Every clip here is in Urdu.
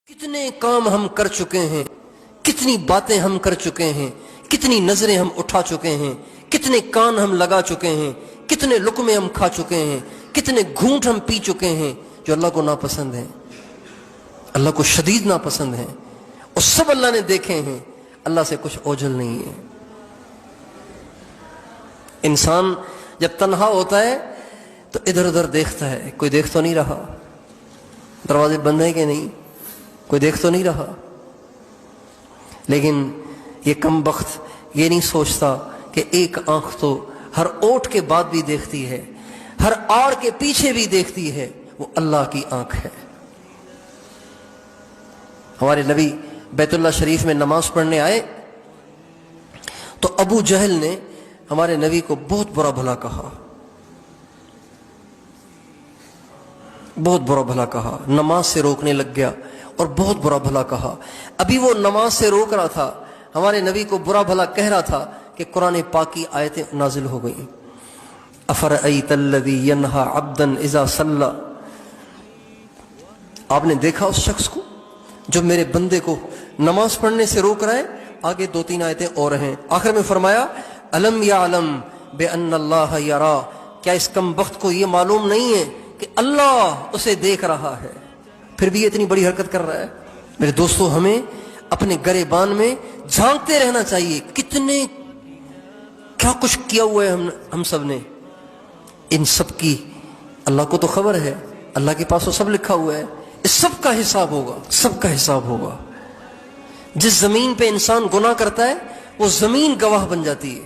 کتنے کام ہم کر چکے ہیں، کتنی باتیں ہم کر چکے ہیں، کتنی نظریں ہم اٹھا چکے ہیں، کتنے کان ہم لگا چکے ہیں، کتنے لقمے ہم کھا چکے ہیں، کتنے گھونٹ ہم پی چکے ہیں جو اللہ کو ناپسند ہیں، اللہ کو شدید ناپسند ہیں، اور سب اللہ نے دیکھے ہیں۔ اللہ سے کچھ اوجھل نہیں ہے۔ انسان جب تنہا ہوتا ہے تو ادھر ادھر دیکھتا ہے، کوئی دیکھ تو نہیں رہا، دروازے بند ہیں کہ نہیں، کوئی دیکھ تو نہیں رہا، لیکن یہ کم بخت یہ نہیں سوچتا کہ ایک آنکھ تو ہر اوٹ کے بعد بھی دیکھتی ہے، ہر آڑ کے پیچھے بھی دیکھتی ہے، وہ اللہ کی آنکھ ہے۔ ہمارے نبی بیت اللہ شریف میں نماز پڑھنے آئے تو ابو جہل نے ہمارے نبی کو بہت برا بھلا کہا، بہت برا بھلا کہا، نماز سے روکنے لگ گیا اور بہت برا بھلا کہا۔ ابھی وہ نماز سے روک رہا تھا، ہمارے نبی کو برا بھلا کہہ رہا تھا کہ قرآن پاک کی آیتیں نازل ہو گئیں۔ افرأیت الذی ینہی عبدا اذا صلی، آپ نے دیکھا اس شخص کو جو میرے بندے کو نماز پڑھنے سے روک رہا ہے؟ آگے دو تین آیتیں اور ہیں، آخر میں فرمایا الم یعلم بان اللہ یرا، کیا اس کم بخت کو یہ معلوم نہیں ہے کہ اللہ اسے دیکھ رہا ہے؟ پھر بھی یہ اتنی بڑی حرکت کر رہا ہے۔ میرے دوستو، ہمیں اپنے گریبان میں جھانکتے رہنا چاہیے، کتنے کیا کچھ کیا ہوا ہے ہم سب نے، ان سب کی اللہ کو تو خبر ہے، اللہ کے پاس وہ سب لکھا ہوا ہے، اس سب کا حساب ہوگا، سب کا حساب ہوگا۔ جس زمین پہ انسان گناہ کرتا ہے وہ زمین گواہ بن جاتی ہے،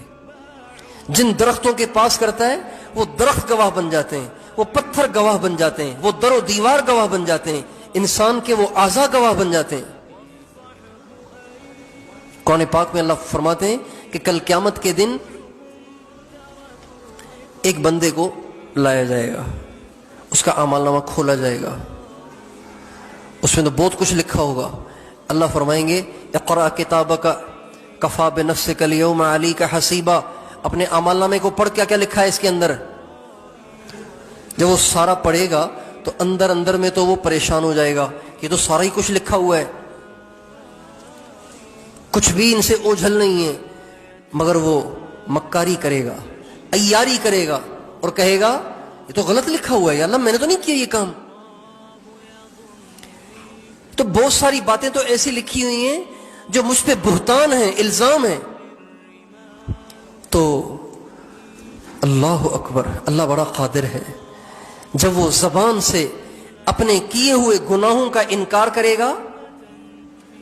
جن درختوں کے پاس کرتا ہے وہ درخت گواہ بن جاتے ہیں، وہ پتھر گواہ بن جاتے ہیں، وہ در و دیوار گواہ بن جاتے ہیں، انسان کے وہ اعضاء گواہ بن جاتے ہیں۔ قرآن پاک میں اللہ فرماتے ہیں کہ کل قیامت کے دن ایک بندے کو لایا جائے گا، اس کا اعمال نامہ کھولا جائے گا، اس میں تو بہت کچھ لکھا ہوگا۔ اللہ فرمائیں گے اقرأ کتابک کفی بنفسک الیوم علیک حسیبا، اپنے اعمال نامے کو پڑھ، کیا کیا لکھا ہے اس کے اندر۔ جب وہ سارا پڑھے گا تو اندر اندر میں تو وہ پریشان ہو جائے گا، یہ تو سارا ہی کچھ لکھا ہوا ہے، کچھ بھی ان سے اوجھل نہیں ہے، مگر وہ مکاری کرے گا، عیاری کرے گا اور کہے گا یہ تو غلط لکھا ہوا ہے، یا اللہ میں نے تو نہیں کیا یہ کام۔ تو بہت ساری باتیں تو ایسی لکھی ہوئی ہیں جو مجھ پہ بہتان ہیں، الزام ہیں۔ تو اللہ اکبر، اللہ بڑا قادر ہے، جب وہ زبان سے اپنے کیے ہوئے گناہوں کا انکار کرے گا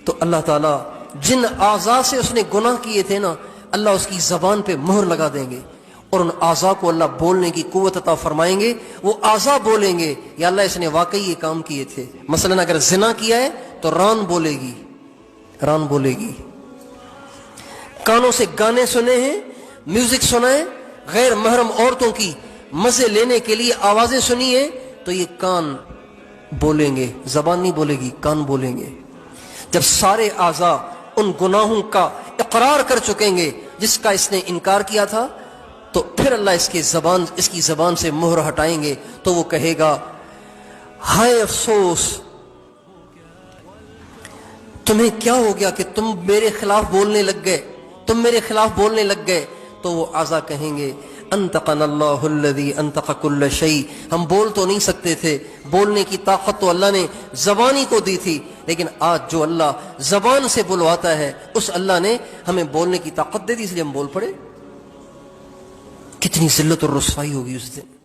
تو اللہ تعالیٰ جن اعضاء سے اس نے گناہ کیے تھے نا، اللہ اس کی زبان پہ مہر لگا دیں گے اور ان اعضاء کو اللہ بولنے کی قوت عطا فرمائیں گے۔ وہ اعضاء بولیں گے یا اللہ اس نے واقعی یہ کام کیے تھے۔ مثلا اگر زنا کیا ہے تو ران بولے گی، ران بولے گی۔ کانوں سے گانے سنے ہیں، میوزک سنا ہے، غیر محرم عورتوں کی مزے لینے کے لیے آوازیں سنی ہیں، تو یہ کان بولیں گے، زبان نہیں بولے گی، کان بولیں گے۔ جب سارے اعضاء ان گناہوں کا اقرار کر چکیں گے جس کا اس نے انکار کیا تھا، تو پھر اللہ اس کی زبان سے مہر ہٹائیں گے، تو وہ کہے گا ہائے افسوس، تمہیں کیا ہو گیا کہ تم میرے خلاف بولنے لگ گئے، تم میرے خلاف بولنے لگ گئے۔ تو وہ اعضاء کہیں گے انطقنا اللہ الذی انطق کل شیء، ہم بول تو نہیں سکتے تھے، بولنے کی طاقت تو اللہ نے زبانی کو دی تھی، لیکن آج جو اللہ زبان سے بلواتا ہے اس اللہ نے ہمیں بولنے کی طاقت دے دی، اس لیے ہم بول پڑے۔ کتنی ذلت اور رسوائی ہوگی اس دن۔